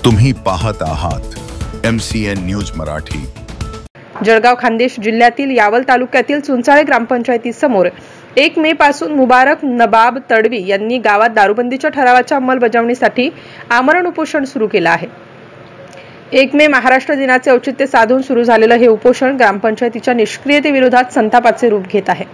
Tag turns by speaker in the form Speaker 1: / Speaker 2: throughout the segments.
Speaker 1: तुम्ही पाहत आहात MCN न्यूज मराठी।
Speaker 2: जळगाव खान्देश जिल्ह्यातील यावल तालुक्यातील चुंचाळे ग्रामपंचायतीसमोर 1 मे पासून मुबारक नबाब तडवी यांनी गावात दारूबंदीच्या ठरावाच्या अंमलबजावणीसाठी आमरण उपोषण सुरू केलं आहे। 1 मे महाराष्ट्र दिनाचे औचित्य साधून सुरू झालेलं हे उपोषण ग्रामपंचायतीच्या निष्क्रियतेविरोधात संतापाचे रूप घेत आहे।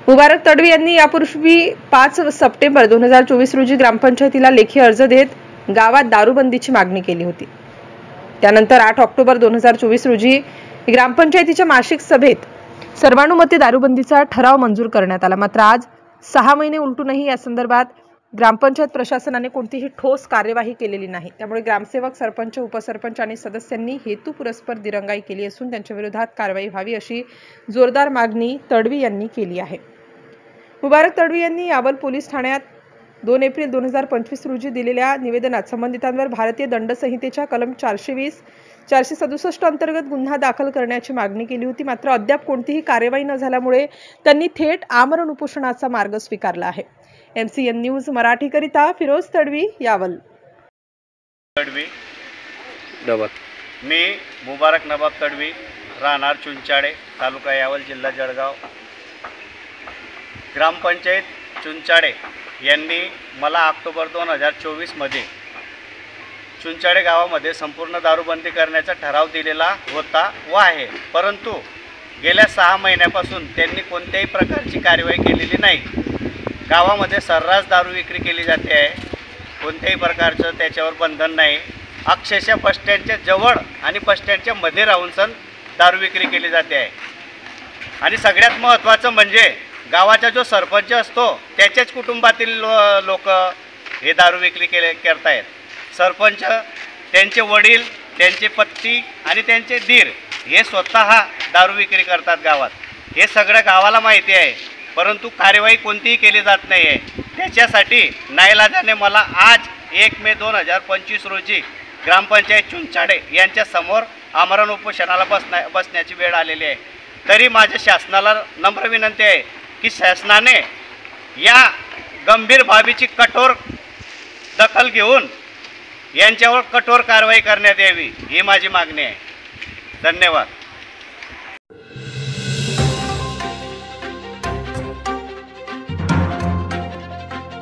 Speaker 2: मुबारक तडवी यांनी यापूर्वी 5 सप्टेंबर 2024 रोजी ग्रामपंचायतीला लेखी अर्ज देत गावात दारूबंदीची मागणी केली होती। त्यानंतर 8 ऑक्टोबर 2024 रोजी ग्रामपंचायतीच्या मासिक सभेत सर्वानुमते दारूबंदीचा ठराव मंजूर करण्यात आला। मात्र आज 6 महिने उलटूनही या संदर्भात ग्रामपंचायत प्रशासनाने कोणतीही ठोस कार्यवाही केलेली नाही। त्यामुळे ग्रामसेवक, सरपंच, उपसरपंच आणि सदस्यांनी हेतुपुरस्पर दिरंगाई केली असून त्यांच्या विरोधात कारवाई व्हावी अशी जोरदार मागणी तडवी यांनी केली आहे। मुबारक तडवी यांनी यावल पोलीस ठाण्यात 2 एप्रिल 2025 रोजी दिलेल्या निवेदनात संबंधितांवर भारतीय दंड संहितेच्या कलम 420, 467 अंतर्गत गुन्हा दाखल करण्याची मागणी केली होती। मात्र अद्याप कोणतीही कार्यवाही न झाल्यामुळे त्यांनी थेट आमरण उपोषणाचा मार्ग स्वीकारला आहे। MCN न्यूज मराठी करिता फिरोज तडवी, यावल।
Speaker 3: मी मुबारक नबाब तडवी, राहणार चुंचाळे, तालुका यावल, जिल्हा जळगाव। ग्रामपंचायत चुंचाळे यांनी मला ऑक्टोबर 2024 मध्ये चुंचाळे गावामध्ये संपूर्ण दारूबंदी करण्याचा ठराव दिलेला होता व आहे, परंतु गेल्या 6 महिन्यापासून त्यांनी कोणत्याही प्रकारची कार्यवाही केलेली नाही। गावामध्ये सर्रास दारू विक्री केली जाते आहे, कोणत्याही प्रकारचं त्याच्यावर बंधन नाही। अक्षरशः बस स्टँडच्या जवळ आणि बस स्टँडच्या मध्ये राहून दारू विक्री केली जाते आहे। आणि सगळ्यात महत्त्वाचं म्हणजे गावाचा जो सरपंच असतो त्याच्याच कुटुंबातील लोक हे दारू विक्री करतायत। सरपंच, त्यांचे वडील, त्यांचे पत्नी आणि त्यांचे दीर हे स्वतः दारू विक्री करतात गावात। हे सगळं गावाला माहिती आहे, परंतु कार्यवाही कोणतीही केली जात नाही आहे। त्याच्यासाठी नाईलाजाने मला आज 1 मे 2025 रोजी ग्रामपंचायत चुंचाळे यांच्या समोर आमरण उपोषणाला बसण्याची वेळ आलेली आहे। तरी माझ्या शासनाला नम्र विनंती आहे की शासनाने या गंभीर बाबीची कठोर दखल घेऊन यांच्यावर कठोर कारवाई करण्यात यावी, ही माझी मागणी आहे। धन्यवाद।